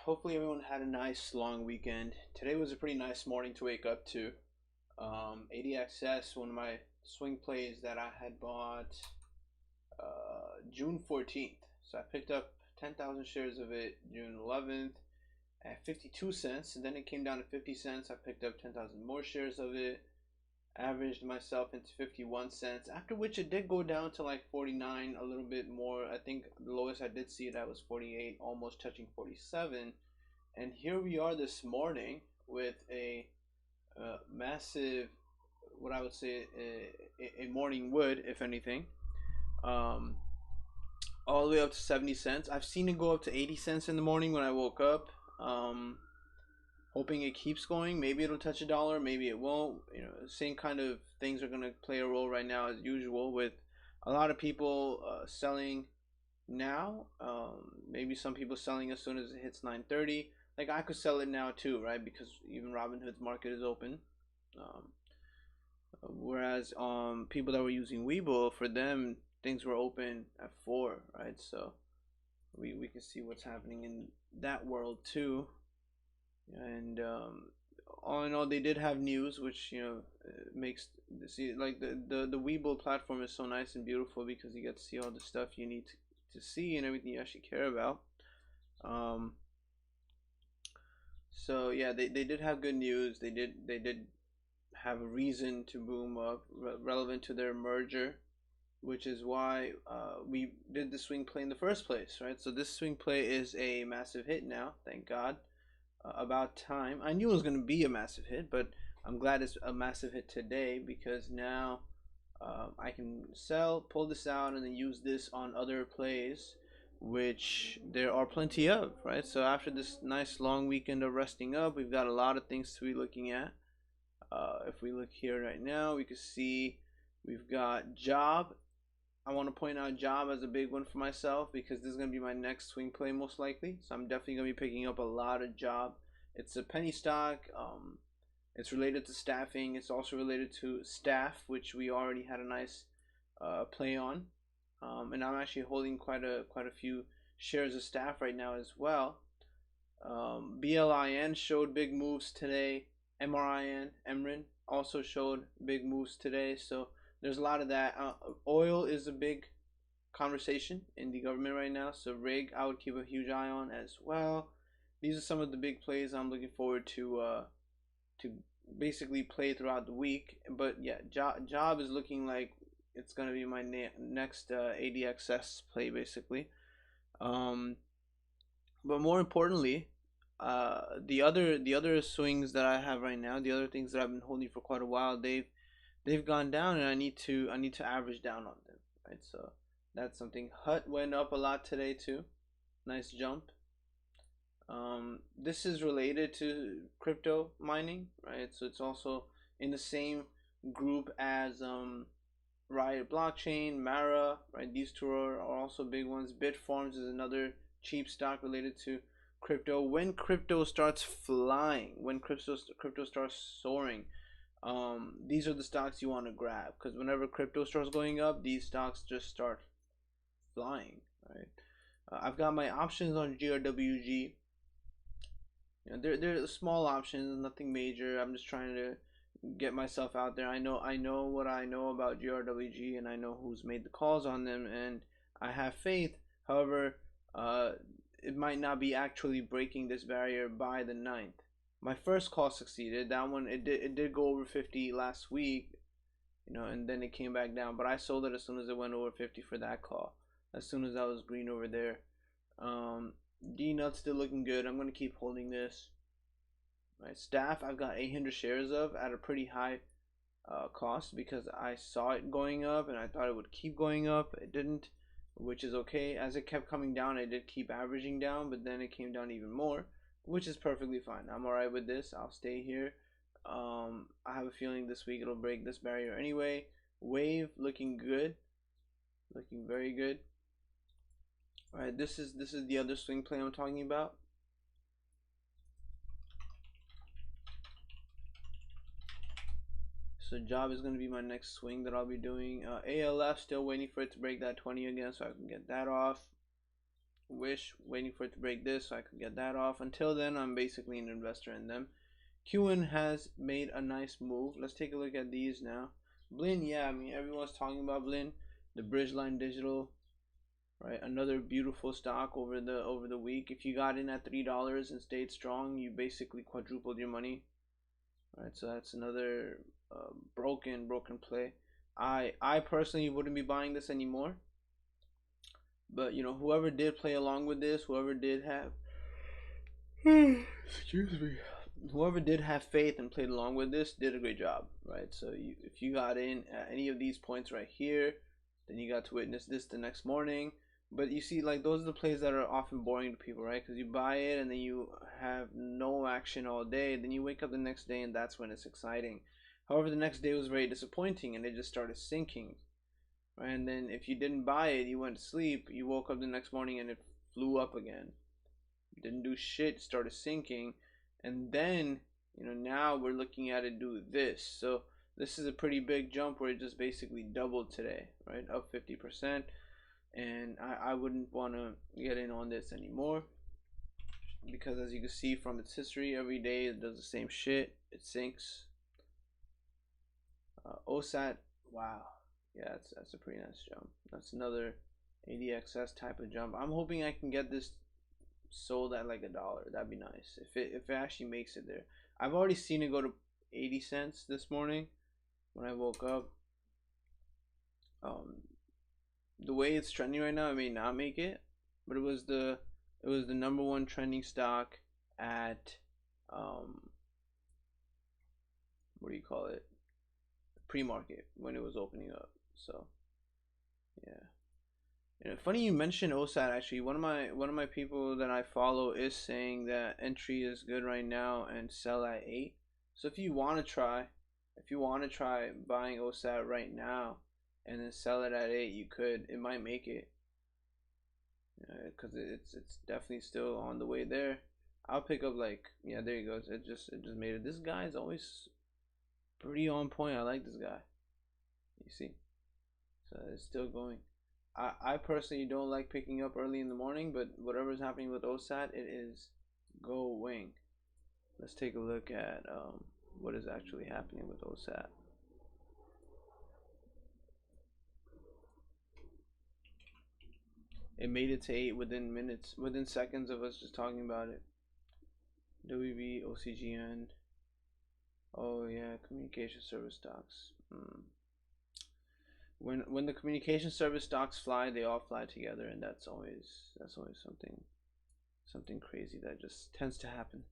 Hopefully everyone had a nice long weekend. Today was a pretty nice morning to wake up to. ADXS, one of my swing plays that I had bought June 14th. So I picked up 10,000 shares of it June 11th at 52 cents, and then it came down to 50 cents. I picked up 10,000 more shares of it, averaged myself into 51 cents, after which it did go down to like 49, a little bit more. I think the lowest I did see that was 48, almost touching 47. And here we are this morning with a massive, what I would say, a morning wood, if anything, all the way up to 70 cents. I've seen it go up to 80 cents in the morning when I woke up. Hoping it keeps going. Maybe it'll touch $1, maybe it won't. You know, same kind of things are going to play a role right now as usual, with a lot of people selling now. Maybe some people selling as soon as it hits 9:30. Like I could sell it now too, right? Because even Robinhood's market is open. Whereas people that were using Webull, for them things were open at 4, right? So we can see what's happening in that world too. And all in all, they did have news, which makes see like the Webull platform is so nice and beautiful because you get to see all the stuff you need to see and everything you actually care about. So yeah, they did have good news. They did have a reason to boom up relevant to their merger, which is why we did the swing play in the first place, right? So this swing play is a massive hit now, thank God. About time. I knew it was going to be a massive hit, but I'm glad it's a massive hit today because now I can pull this out, and then use this on other plays, which there are plenty of, right? So after this nice long weekend of resting up, we've got a lot of things to be looking at. If we look here right now, we can see we've got job. I want to point out job as a big one for myself because this is going to be my next swing play most likely. So I'm definitely going to be picking up a lot of job. It's a penny stock. It's related to staffing. It's also related to staff, which we already had a nice play on. And I'm actually holding quite a few shares of staff right now as well. BLIN showed big moves today. MRIN also showed big moves today. So there's a lot of that. Oil is a big conversation in the government right now. So rig, I would keep a huge eye on as well. These are some of the big plays I'm looking forward to basically play throughout the week. But yeah, job is looking like it's gonna be my next ADXS play basically. But more importantly, the other swings that I have right now, the other things that I've been holding for quite a while, they've gone down, and I need to average down on them, right? So that's something. HUT went up a lot today too, nice jump. This is related to crypto mining, right? So it's also in the same group as Riot Blockchain, Mara, right? These two are also big ones. Bitfarms is another cheap stock related to crypto. When crypto starts flying, when crypto starts soaring, these are the stocks you want to grab, because whenever crypto starts going up, these stocks just start flying, right? I've got my options on GRWG. They're small options, nothing major. I'm just trying to get myself out there. I know what I know about GRWG, and I know who's made the calls on them, and I have faith. However, it might not be actually breaking this barrier by the 9th. My first call succeeded. That one, it did go over 50 last week, and then it came back down. But I sold it as soon as it went over 50 for that call. As soon as I was green over there. D-Nut's still looking good. I'm gonna keep holding this. Right, staff, I've got 800 shares of at a pretty high cost because I saw it going up and I thought it would keep going up. It didn't, which is okay. As it kept coming down, I did keep averaging down, but then it came down even more, which is perfectly fine. I'm alright with this. I'll stay here. I have a feeling this week it'll break this barrier anyway. Wave looking good, looking very good. All right, this is the other swing play I'm talking about. So job is going to be my next swing that I'll be doing. ALF, still waiting for it to break that 20 again so I can get that off. Wish, waiting for it to break this so I could get that off. Until then, I'm basically an investor in them. QN has made a nice move. Let's take a look at these now. Blinn, yeah, I mean everyone's talking about Blinn, the Bridgeline Digital, right? Another beautiful stock over the week. If you got in at $3 and stayed strong, you basically quadrupled your money, right? So that's another broken play. I personally wouldn't be buying this anymore, but you know, whoever did play along with this, whoever did have excuse me, whoever did have faith and played along with this did a great job, right? So if you got in at any of these points right here, then you got to witness this the next morning. But you see, like, those are the plays that are often boring to people, right? Because you buy it and then you have no action all day. Then you wake up the next day and that's when it's exciting. However, the next day was very disappointing and it just started sinking, right? And then if you didn't buy it, you went to sleep, you woke up the next morning and it flew up again. Didn't do shit, started sinking. And then, you know, now we're looking at it do this. So this is a pretty big jump where it just basically doubled today, right? Up 50%. And I wouldn't want to get in on this anymore, because as you can see from its history, every day it does the same shit. It sinks. OSAT, wow, yeah, that's a pretty nice jump. That's another ADXS type of jump. I'm hoping I can get this sold at like $1. That'd be nice if it actually makes it there. I've already seen it go to 80 cents this morning when I woke up. The way it's trending right now, it may not make it, but it was the number one trending stock at what do you call it, pre-market, when it was opening up. So yeah. You know, funny you mentioned OSAT. Actually, one of my people that I follow is saying that entry is good right now and sell at 8. So if you want to try buying OSAT right now and then sell it at 8, you could. It might make it, because it's definitely still on the way there. I'll pick up, like, yeah, there you go. It just made it. This guy is always pretty on point. I like this guy. You see, so it's still going. I personally don't like picking up early in the morning, but whatever is happening with OSAT, it is going. Let's take a look at what is actually happening with OSAT. It made it to 8 within minutes, within seconds of us just talking about it. WB, OCGN. Oh yeah, communication service stocks. When the communication service stocks fly, they all fly together, and that's always something crazy that just tends to happen.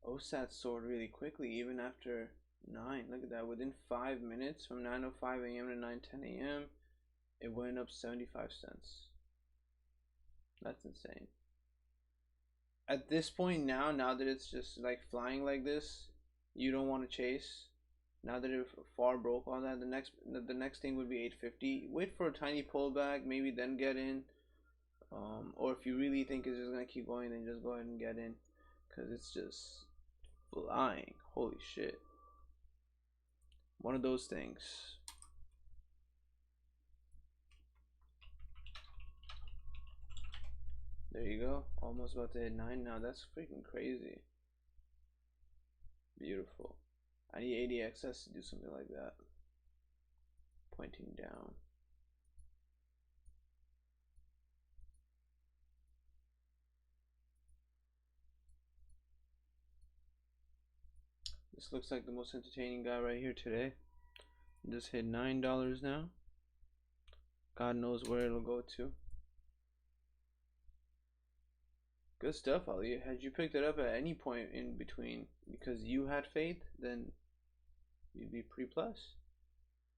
OSAT soared really quickly even after 9. Look at that, within 5 minutes, from 9:05 a.m. to 9:10 a.m. it went up 75 cents. That's insane. At this point now that it's just like flying like this, you don't want to chase. Now that it far broke all that, the next thing would be 850. Wait for a tiny pullback, maybe then get in. Or if you really think it's just gonna keep going, then just go ahead and get in, because it's just flying. Holy shit. One of those things. There you go. Almost about to hit 9 now. That's freaking crazy. Beautiful. I need ADXS to do something like that. Pointing down. This looks like the most entertaining guy right here today. Just hit $9 now. God knows where it'll go to. Good stuff, Ali. Had you picked it up at any point in between because you had faith, then you'd be pre plus.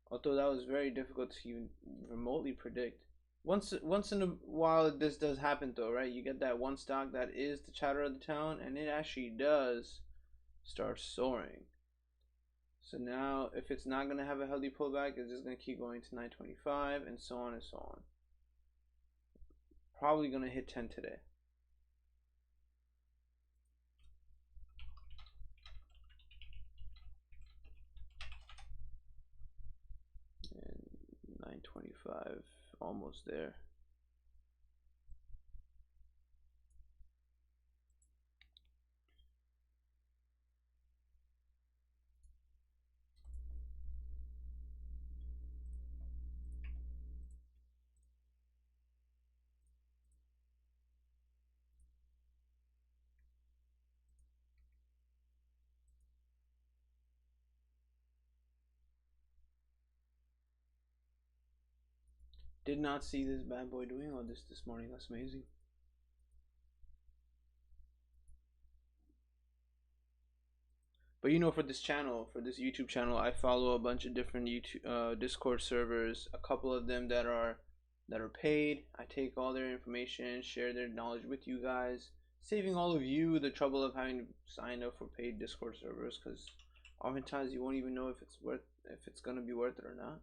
Although that was very difficult to even remotely predict. Once in a while this does happen though, right? You get that one stock that is the chatter of the town, and it actually does start soaring. So now if it's not going to have a healthy pullback, it's just going to keep going to 925 and so on and so on. Probably going to hit 10 today. And 925 almost there. Did not see this bad boy doing all this morning. That's amazing. But you know, for this channel, for this YouTube channel, I follow a bunch of different YouTube Discord servers. A couple of them that are paid. I take all their information, share their knowledge with you guys, saving all of you the trouble of having to sign up for paid Discord servers, because oftentimes you won't even know if it's gonna be worth it or not.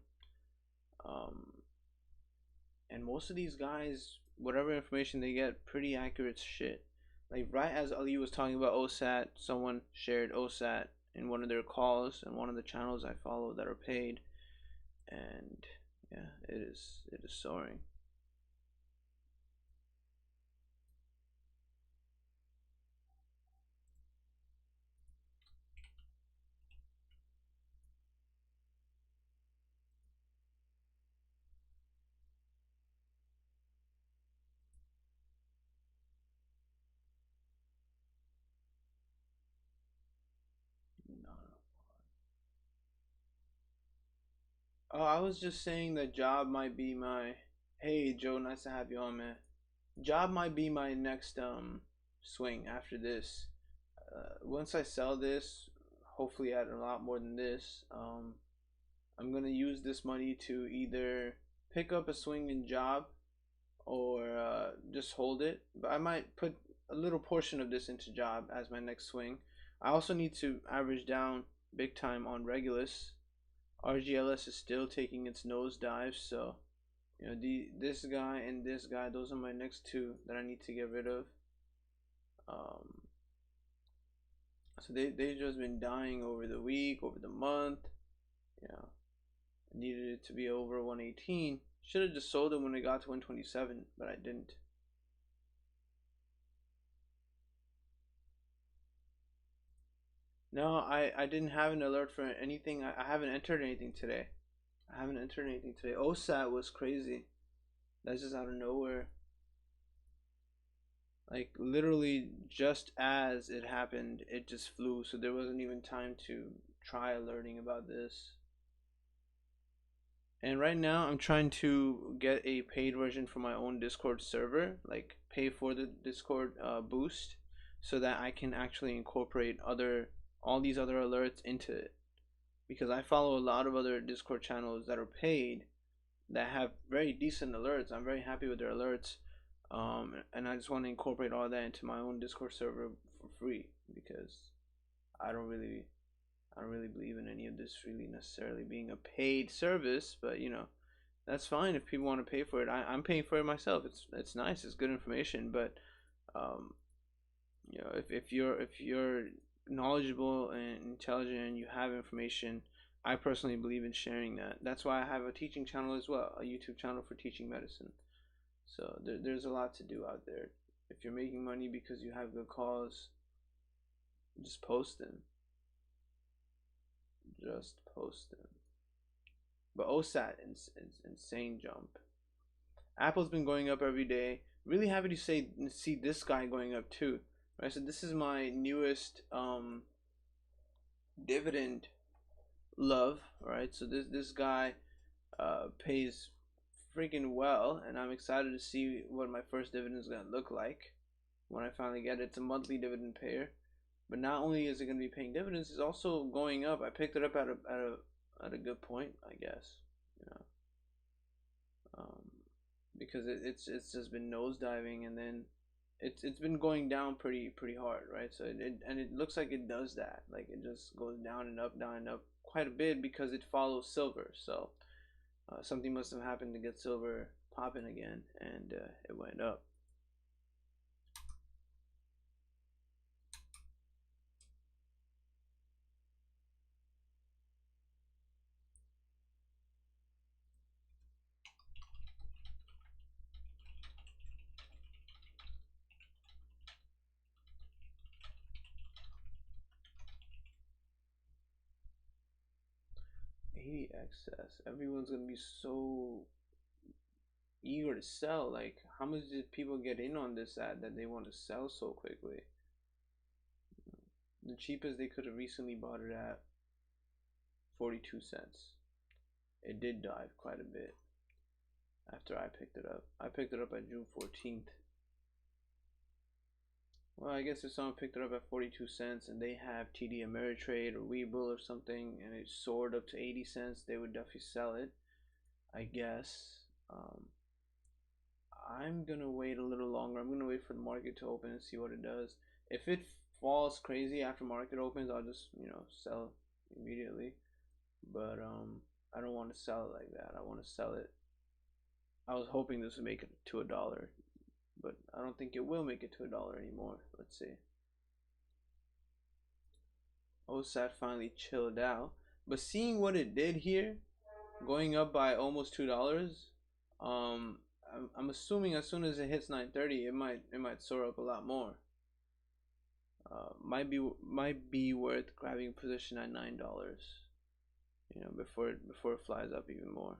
And most of these guys, whatever information they get, pretty accurate shit. Like right as Ali was talking about OSAT, someone shared OSAT in one of their calls and one of the channels I follow that are paid, and yeah, it is soaring. Oh, I was just saying that job might be my. Hey Joe, nice to have you on, man. Job might be my next swing after this. Once I sell this, hopefully at a lot more than this, I'm gonna use this money to either pick up a swinging job or just hold it. But I might put a little portion of this into job as my next swing. I also need to average down big time on Regulus. RGLS is still taking its nosedive, so you know this guy and this guy, those are my next two that I need to get rid of. So they've just been dying over the week, over the month. Yeah, I needed it to be over 118. Should have just sold them when it got to 127, but I didn't. No, I didn't have an alert for anything. I haven't entered anything today. OSAT was crazy. That's just out of nowhere. Like literally just as it happened, it just flew. So there wasn't even time to try alerting about this. And right now I'm trying to get a paid version for my own Discord server, like pay for the Discord boost, so that I can actually incorporate all these other alerts into it. Because I follow a lot of other Discord channels that are paid that have very decent alerts. I'm very happy with their alerts. And I just want to incorporate all that into my own Discord server for free, because I don't really believe in any of this really necessarily being a paid service. But you know, that's fine if people want to pay for it. I'm paying for it myself. It's nice. It's good information. But you know, if you're knowledgeable and intelligent and you have information, I personally believe in sharing that. That's why I have a teaching channel as well, a YouTube channel for teaching medicine. So there's a lot to do out there. If you're making money because you have good cause, just post them. But OSAT, insane jump. Apple's been going up every day. Really happy to see this guy going up too. Right, so this is my newest dividend love. Right, so this guy pays freaking well, and I'm excited to see what my first dividend is gonna look like when I finally get it. It's a monthly dividend payer, but not only is it gonna be paying dividends, it's also going up. I picked it up at a good point, I guess. You know, because it's just been nosediving, and then it's been going down pretty hard, right? So it looks like it does that. Like it just goes down and up quite a bit because it follows silver. So something must have happened to get silver popping again, and it went up. ADXS. Everyone's gonna be so eager to sell. Like, how much did people get in on this ad that they want to sell so quickly? The cheapest they could have recently bought it at 42 cents. It did dive quite a bit after I picked it up. I picked it up at June 14th. Well, I guess if someone picked it up at 42 cents and they have TD Ameritrade or webull or something and it soared up to 80 cents, they would definitely sell it, I guess. I'm gonna wait a little longer. I'm gonna wait for the market to open and see what it does. If it falls crazy after market opens, I'll just, sell immediately. But I don't want to sell it like that. I want to sell it. I was hoping this would make it to $1, but I don't think it will make it to $1 anymore. Let's see. OSAT finally chilled out, but seeing what it did here, going up by almost $2, I'm assuming as soon as it hits 930, it might soar up a lot more. Might be worth grabbing a position at $9, before it flies up even more.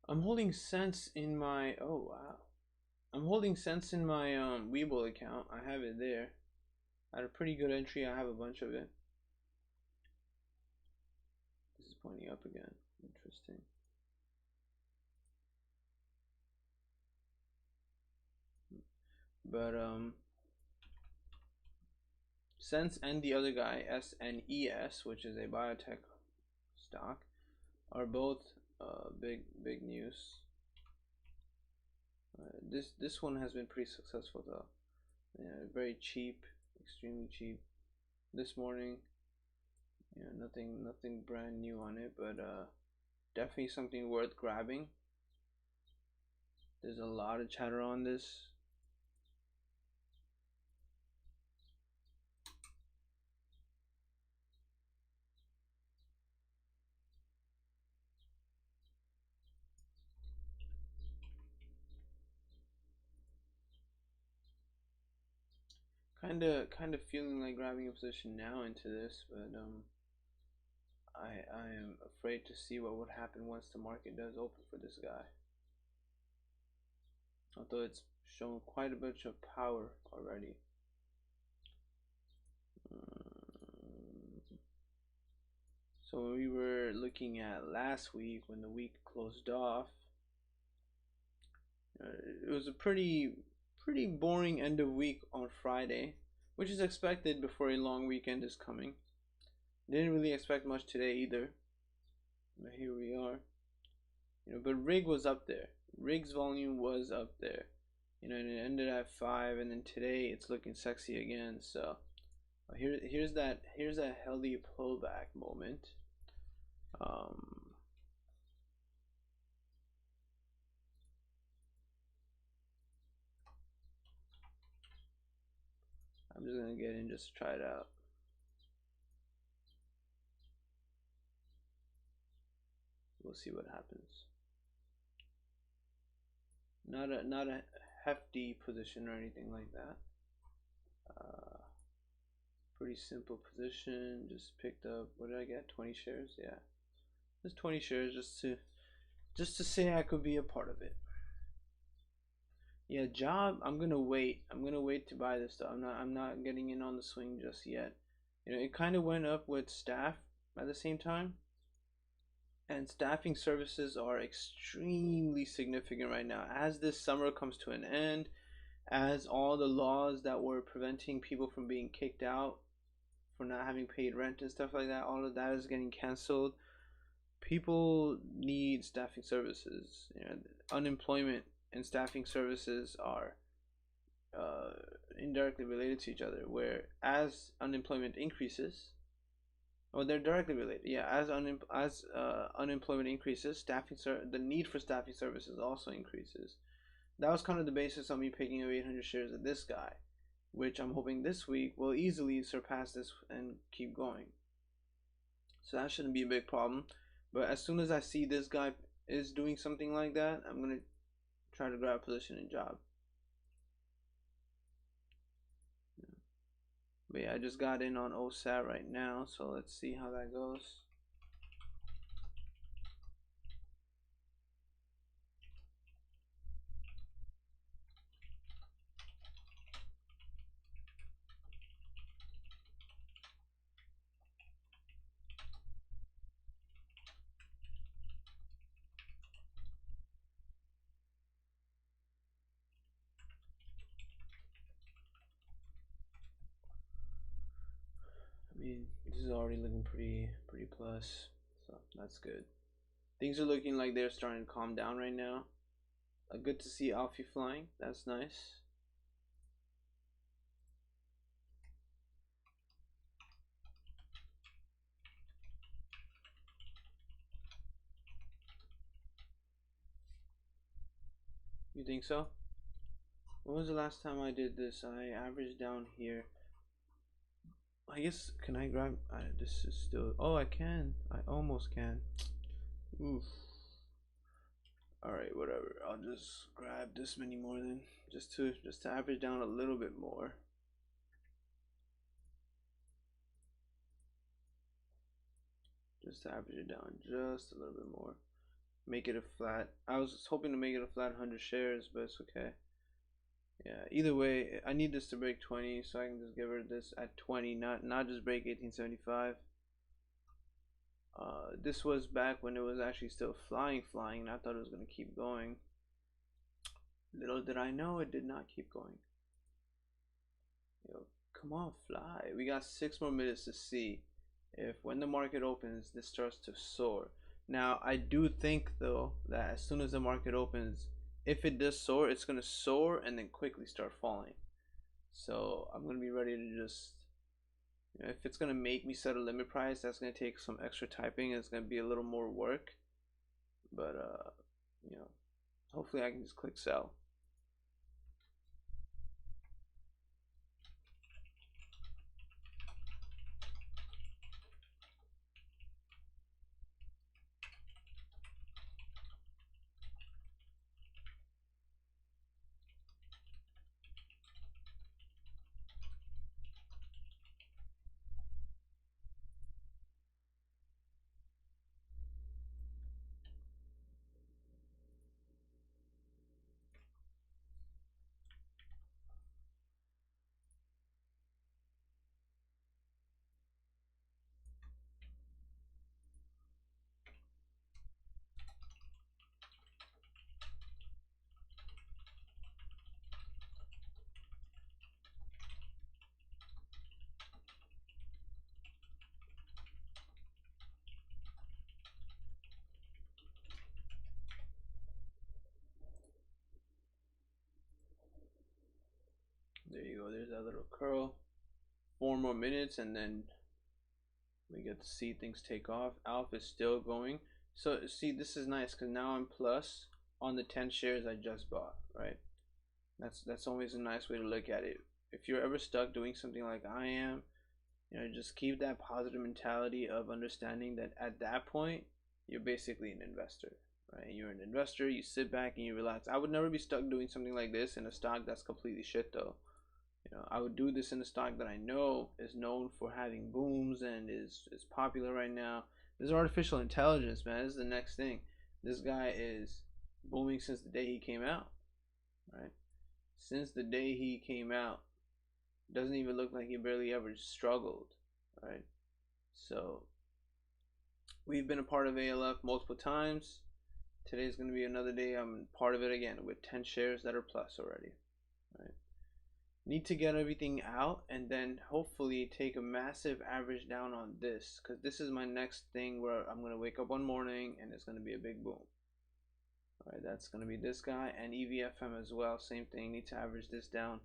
I'm holding cents in my I'm holding cents in my webull account. I have it there. I had a pretty good entry. I have a bunch of it. This is pointing up again. Interesting. But Sense and the other guy, SNES, which is a biotech stock, are both big news. This one has been pretty successful though. Yeah, very cheap, extremely cheap. This morning, nothing brand new on it, but definitely something worth grabbing. There's a lot of chatter on this. Kind of feeling like grabbing a position now into this, but I am afraid to see what would happen once the market does open for this guy. Although it's shown quite a bit of power already. So when we were looking at last week, when the week closed off, it was a pretty boring end of week on Friday, which is expected before a long weekend is coming. Didn't really expect much today either, but here we are. But rig was up there. Rig's volume was up there, and it ended at 5, and then today it's looking sexy again. So here's that healthy pullback moment. I'm just gonna get in just to try it out. We'll see what happens. Not a hefty position or anything like that. Pretty simple position. Just picked up, what did I get? 20 shares. Yeah, just 20 shares just to say I could be a part of it. Yeah, job. I'm gonna wait. I'm gonna wait to buy this stuff. I'm not getting in on the swing just yet. It kind of went up with staff at the same time. And staffing services are extremely significant right now. As this summer comes to an end, as all the laws that were preventing people from being kicked out for not having paid rent and stuff like that, all of that is getting canceled. People need staffing services. Unemployment and staffing services are indirectly related to each other, where as unemployment increases, or they're directly related. Yeah, as unemployment increases, the need for staffing services also increases. That was kind of the basis of me picking up 800 shares of this guy, which I'm hoping this week will easily surpass this and keep going. So that shouldn't be a big problem. But as soon as I see this guy is doing something like that, I'm gonna try to grab a position in job. But yeah, I just got in on OSAT right now, so let's see how that goes. I mean, this is already looking pretty plus, so that's good. Things are looking like they're starting to calm down right now. Good to see Alfie flying. That's nice. You think so? When was the last time I did this? I averaged down here. I guess, can I grab, this is still, oh, I can. I almost can. Oof. Alright, whatever. I'll just grab this many more then. Just to average down a little bit more. Just to average it down just a little bit more. Make it a flat. I was hoping to make it a flat 100 shares, but it's okay. Yeah, either way, I need this to break 20, so I can just give her this at 20, not just break 1875. This was back when it was actually still flying, and I thought it was going to keep going. Little did I know it did not keep going. Yo, come on, fly. We got 6 more minutes to see if when the market opens, this starts to soar. Now, I do think, though, that as soon as the market opens, if it does soar, it's going to soar and then quickly start falling. So I'm going to be ready to just, you know, if it's going to make me set a limit price, that's going to take some extra typing. It's going to be a little more work. But, you know, hopefully I can just click sell. There you go. There's that little curl. 4 more minutes and then we get to see things take off. Alpha is still going. So see, this is nice because now I'm plus on the 10 shares I just bought, right? That's always a nice way to look at it. If you're ever stuck doing something like I am, you know, just keep that positive mentality of understanding that at that point you're basically an investor, right? You're an investor. You sit back and you relax. I would never be stuck doing something like this in a stock that's completely shit, though. You know, I would do this in a stock that I know is known for having booms and is popular right now. This is artificial intelligence, man. This is the next thing. This guy is booming since the day he came out, right? Since the day he came out, doesn't even look like he barely ever struggled, right? So we've been a part of ALF multiple times. Today's going to be another day I'm part of it again with 10 shares that are plus already, right? Need to get everything out and then hopefully take a massive average down on this, because this is my next thing where I'm going to wake up one morning and it's going to be a big boom. All right, that's going to be this guy, and EVFM as well, same thing. Need to average this down.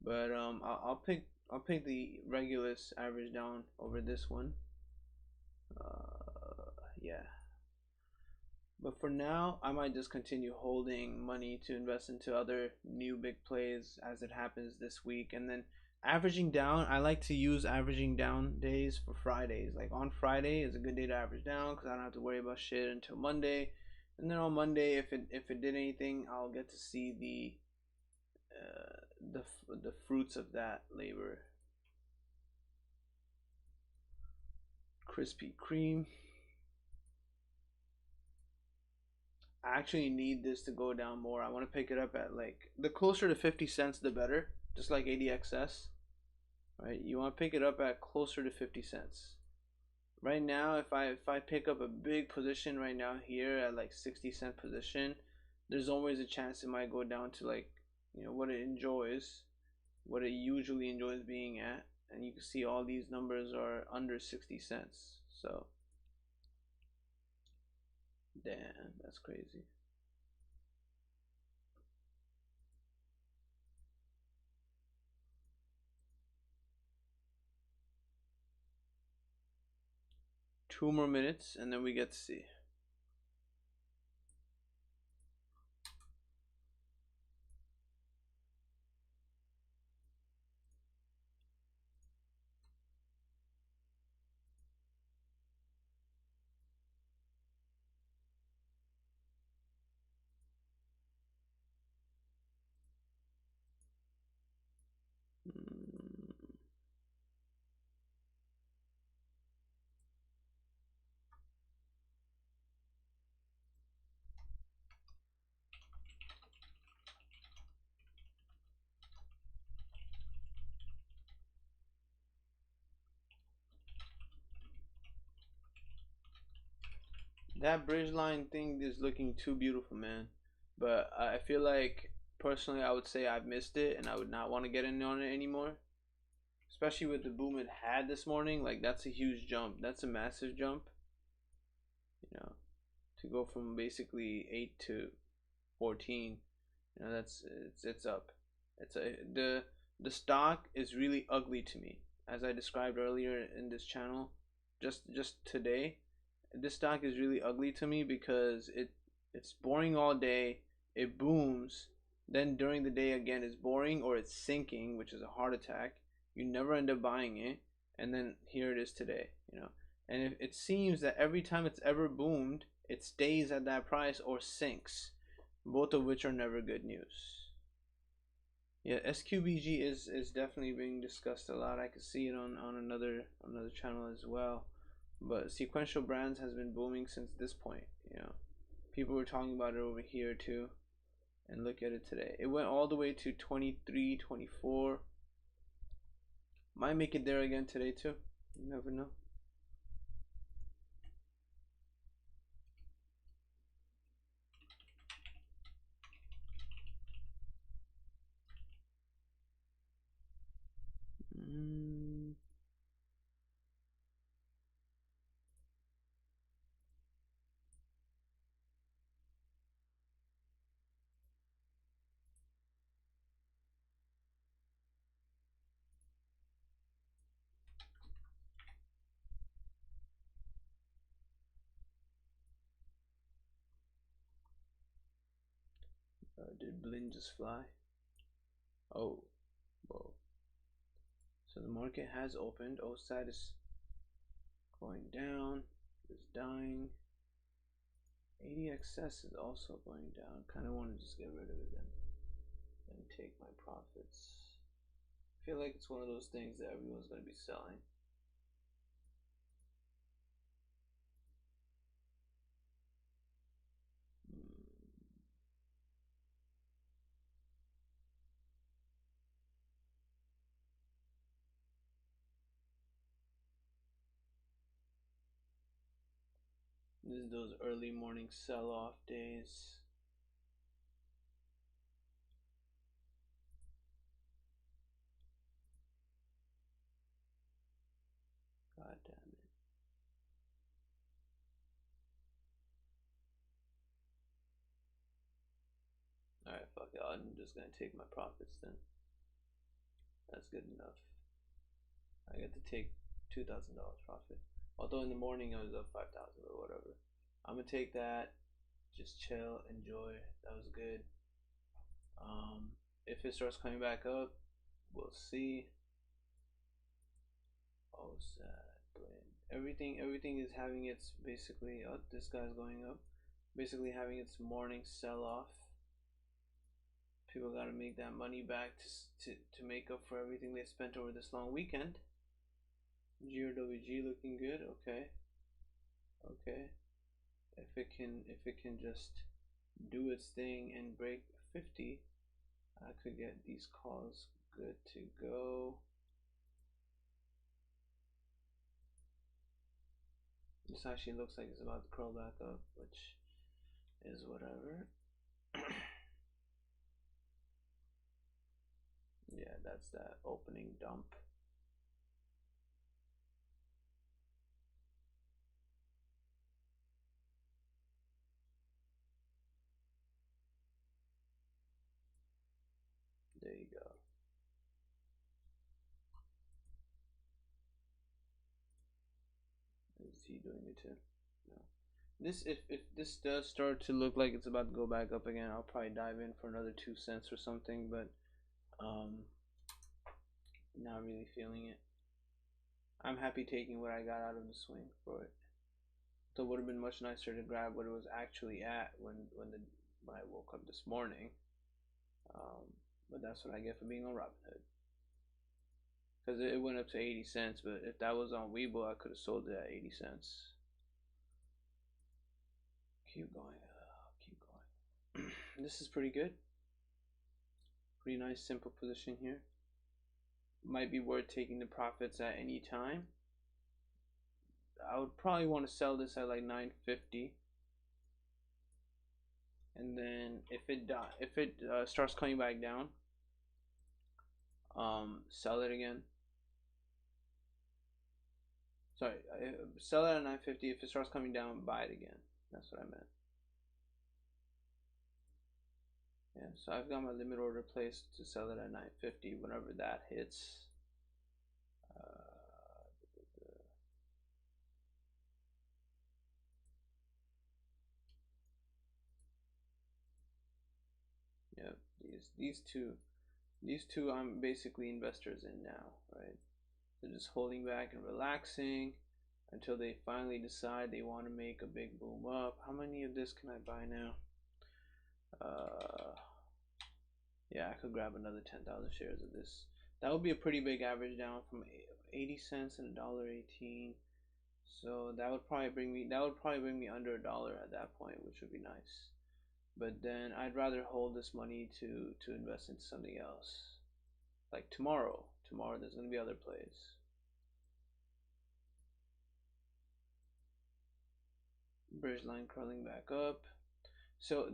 But I'll pick the Regulus average down over this one. Yeah. But for now, I might just continue holding money to invest into other new big plays as it happens this week. And then averaging down, I like to use averaging down days for Fridays. Like on Friday is a good day to average down because I don't have to worry about shit until Monday. And then on Monday, if it did anything, I'll get to see the fruits of that labor. Krispy Kreme. I actually need this to go down more. I want to pick it up at like the closer to 50 cents the better, just like ADXS. Right? You want to pick it up at closer to 50 cents. Right now, if I pick up a big position right now here at like 60-cent position, there's always a chance it might go down to like, you know, what it enjoys, what it usually enjoys being at, and you can see all these numbers are under 60 cents. So damn, that's crazy. Two more minutes and then we get to see. That bridge line thing is looking too beautiful, man. But I feel like personally, I would say I've missed it, and I would not want to get in on it anymore. Especially with the boom it had this morning, like that's a huge jump. That's a massive jump. You know, to go from basically 8 to 14. You know, it's up. It's a the stock is really ugly to me, as I described earlier in this channel. Just today, this stock is really ugly to me because it's boring all day. It booms, then during the day again it's boring or it's sinking, which is a heart attack. You never end up buying it, and then here it is today. You know, and it seems that every time it's ever boomed, it stays at that price or sinks, both of which are never good news. Yeah, SQBG is definitely being discussed a lot. I could see it on another channel as well. But sequential brands has been booming since this point. You know, people were talking about it over here too. And look at it today. It went all the way to 23, 24. Might make it there again today too. You never know. Did Blin just fly? Oh, whoa. So the market has opened. OSAT is going down. It's dying. ADXS is also going down. Kind of want to just get rid of it then and take my profits. I feel like it's one of those things that everyone's going to be selling. This is those early morning sell-off days. God damn it. Alright, fuck it. I'm just gonna take my profits then. That's good enough. I get to take $2,000 profit. Although in the morning I was up 5,000 or whatever. I'm gonna take that. Just chill, enjoy. That was good. If it starts coming back up, we'll see. Oh, sad. Everything is having its basically. Oh, this guy's going up. Basically having its morning sell-off. People got to make that money back to make up for everything they spent over this long weekend. GRWG looking good. Okay. If it can just do its thing and break 50, I could get these calls good to go. This actually looks like it's about to curl back up, which is whatever. Yeah, that's that opening dump. There you go. Is he doing it too? No. This if this does start to look like it's about to go back up again, I'll probably dive in for another 2 cents or something, but not really feeling it. I'm happy taking what I got out of the swing for it. So it would have been much nicer to grab what it was actually at when I woke up this morning. But that's what I get for being on Robinhood. Because it went up to 80 cents, but if that was on webull, I could have sold it at 80 cents. Keep going. This is pretty good. Pretty nice, simple position here. Might be worth taking the profits at any time. I would probably want to sell this at like 950, and then if it starts coming back down, sell it again. Sorry, sell it at 950. If it starts coming down, buy it again. That's what I meant. Yeah, so I've got my limit order placed to sell it at 950 whenever that hits. Yep, these two I'm basically investors in now, right? They're just holding back and relaxing until they finally decide they want to make a big boom up. How many of this can I buy now? Yeah, I could grab another 10,000 shares of this. That would be a pretty big average down from 80 cents and $1.18. So that would probably bring me under $1 at that point, which would be nice. But then I'd rather hold this money to invest into something else. Like tomorrow there's going to be other plays. Bridge line curling back up. So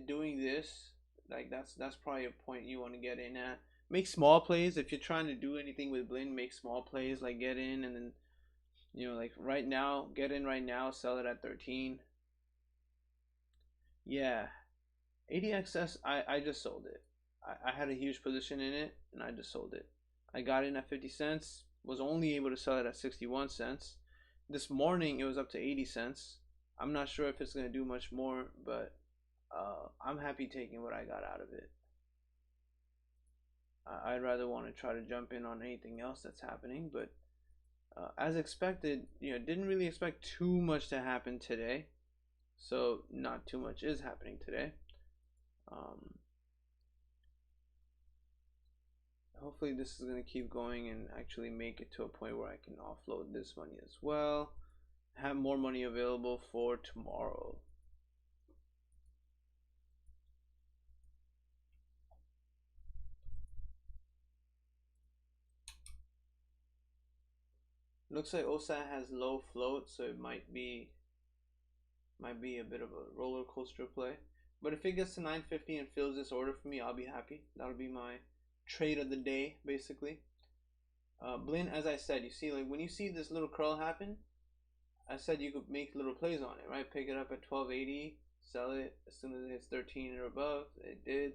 doing this, like that's probably a point you want to get in at. Make small plays if you're trying to do anything with Blend. Make small plays, like get in and then, you know, like right now, get in right now, sell it at 13. Yeah, ADXS, I just sold it. I had a huge position in it and I just sold it. I got in at 50 cents, was only able to sell it at 61 cents. This morning it was up to 80 cents. I'm not sure if it's going to do much more, but I'm happy taking what I got out of it. I'd rather want to try to jump in on anything else that's happening, but as expected, you know, didn't really expect too much to happen today. So not too much is happening today. Hopefully this is going to keep going and actually make it to a point where I can offload this money as well. Have more money available for tomorrow. Looks like OSAT has low float, so it might be a bit of a roller coaster play. But if it gets to 950 and fills this order for me, I'll be happy. That'll be my trade of the day, basically. Blend, as I said, you see, like when you see this little curl happen, I said you could make little plays on it, right? Pick it up at 1280, sell it as soon as it hits 13 or above. It did.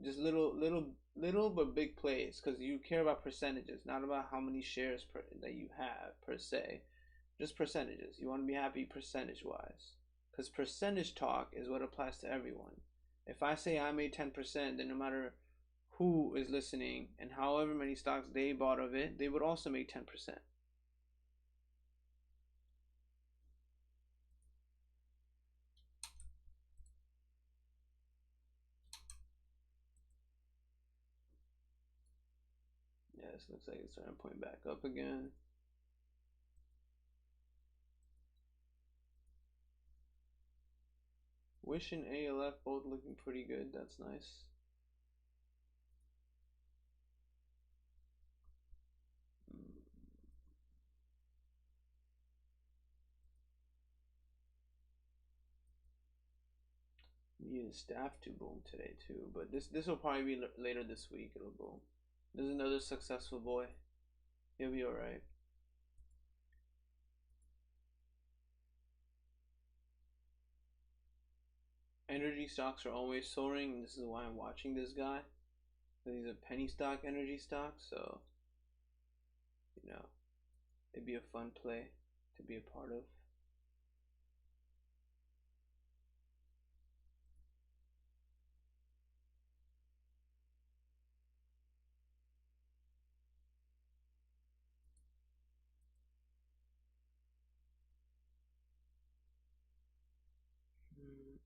Just little but big plays, because you care about percentages, not about how many shares that you have per se. Just percentages. You want to be happy percentage wise, because percentage talk is what applies to everyone. If I say I made 10%, then no matter who is listening and however many stocks they bought of it, they would also make 10%. Yeah, this looks like it's starting to point back up again. WISH and ALF both looking pretty good. That's nice. Needed staff to boom today too, but this will probably be later this week. It'll boom. This is another successful boy. He'll be all right. Energy stocks are always soaring, and this is why I'm watching this guy. He's a penny stock energy stock, so you know it'd be a fun play to be a part of.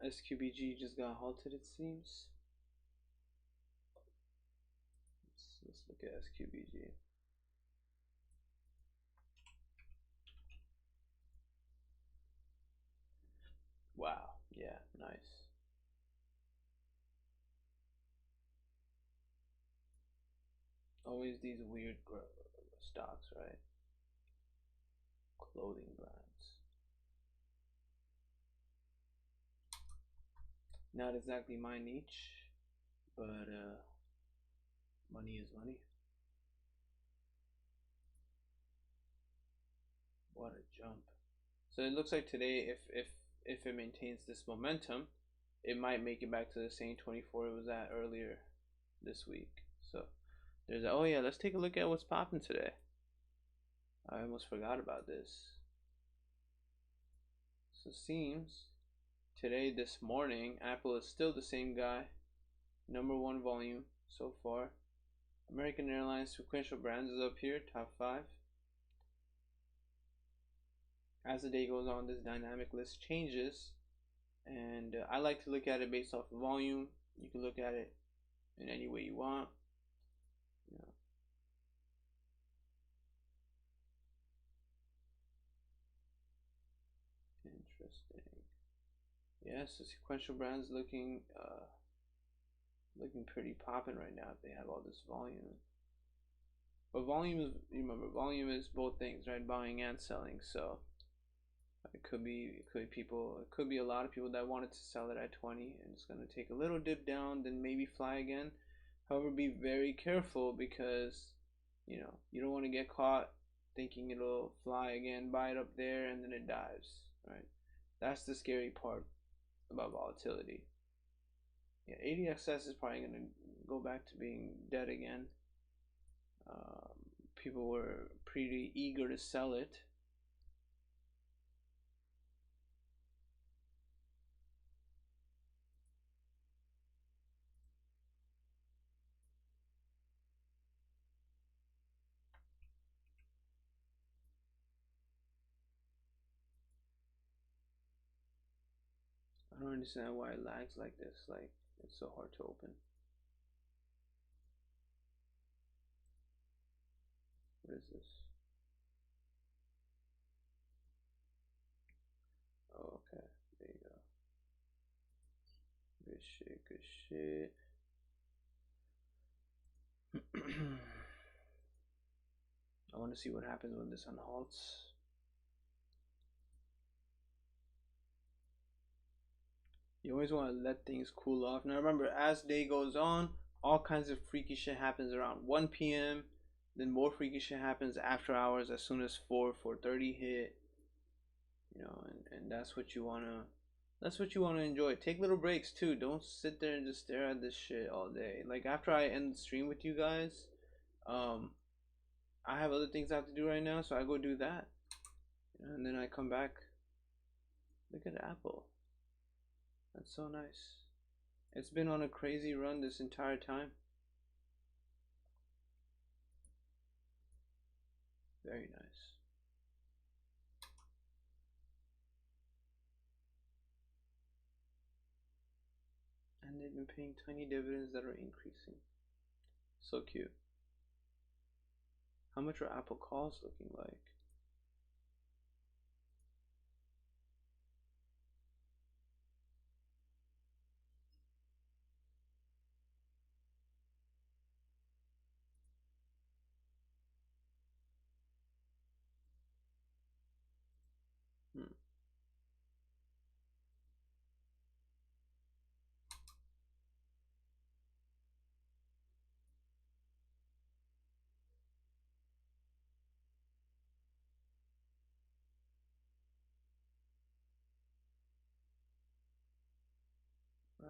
SQBG just got halted, it seems. Let's look at SQBG. Wow, yeah, nice. Always these weird stocks, right? Clothing brands. Not exactly my niche, but money is money. What a jump. So it looks like today, if it maintains this momentum, it might make it back to the same 24 it was at earlier this week. So there's oh yeah, let's take a look at what's popping today. I almost forgot about this. So it seems today, this morning, Apple is still the same guy, #1 volume so far. American Airlines sequential brands is up here, top 5. As the day goes on, this dynamic list changes, and I like to look at it based off of volume. You can look at it in any way you want. Interesting. Yeah, so sequential brands looking pretty popping right now if they have all this volume. But volume is, remember, volume is both things, right? Buying and selling. So it could be a lot of people that wanted to sell it at 20 and it's going to take a little dip down, then maybe fly again. However, be very careful, because you don't want to get caught thinking it'll fly again, buy it up there, and then it dives, right? That's the scary part about volatility. Yeah, ADXS is probably going to go back to being dead again. People were pretty eager to sell it. I don't understand why it lags like this. Like, it's so hard to open. What is this? Oh, okay. There you go. Good shit, good shit. I want to see what happens when this unhalts. You always want to let things cool off. Now remember, as day goes on, all kinds of freaky shit happens around 1 p.m. Then more freaky shit happens after hours as soon as 4:30 hit. And that's what you want to That's what you want to enjoy. Take little breaks too. Don't sit there and just stare at this shit all day. Like after I end the stream with you guys, um, I have other things I have to do right now, so I go do that, and then I come back. Look at Apple. That's so nice. It's been on a crazy run this entire time. Very nice. And they've been paying tiny dividends that are increasing. So cute. How much are Apple calls looking like?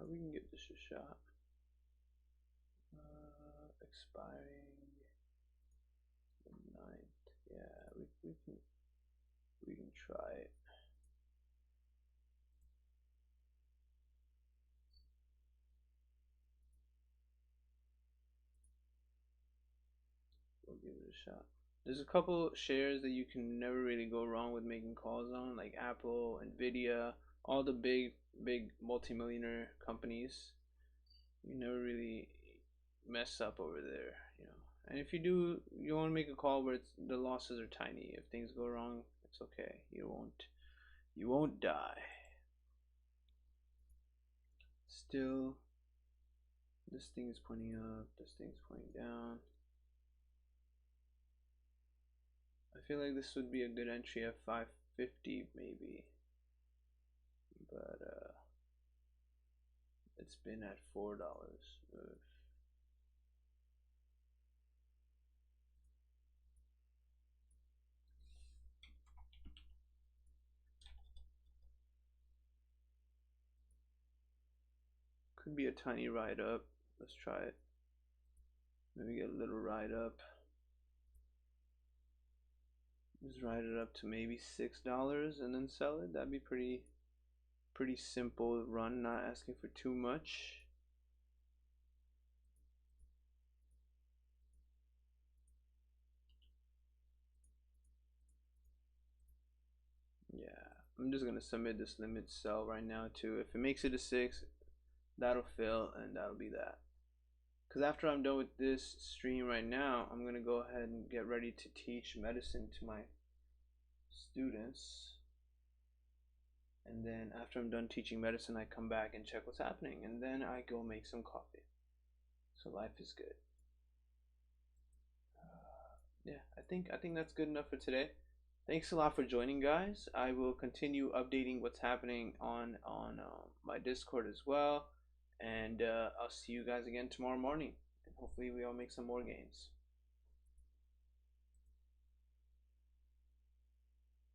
We can give this a shot. Expiring the 9th. Yeah, we can try it. We'll give it a shot. There's a couple shares that you can never really go wrong with making calls on, like Apple, Nvidia, all the big multimillionaire companies. You never really mess up over there, you know. And if you do, you want to make a call where the losses are tiny. If things go wrong, it's okay. You won't die. Still, this thing is pointing up, this thing's pointing down. I feel like this would be a good entry at 550 maybe, but it's been at $4. Could be a tiny ride up. Let's try it. Maybe get a little ride up. Just ride it up to maybe $6 and then sell it. That'd be pretty simple run, not asking for too much. Yeah, I'm just gonna submit this limit sell right now too. If it makes it a 6, that'll fill and that'll be that. Because after I'm done with this stream right now, I'm gonna go ahead and get ready to teach medicine to my students. And then after I'm done teaching medicine, I come back and check what's happening, and then I go make some coffee. So life is good. Yeah, I think that's good enough for today. Thanks a lot for joining, guys. I will continue updating what's happening on my Discord as well, and I'll see you guys again tomorrow morning, and hopefully we all make some more gains.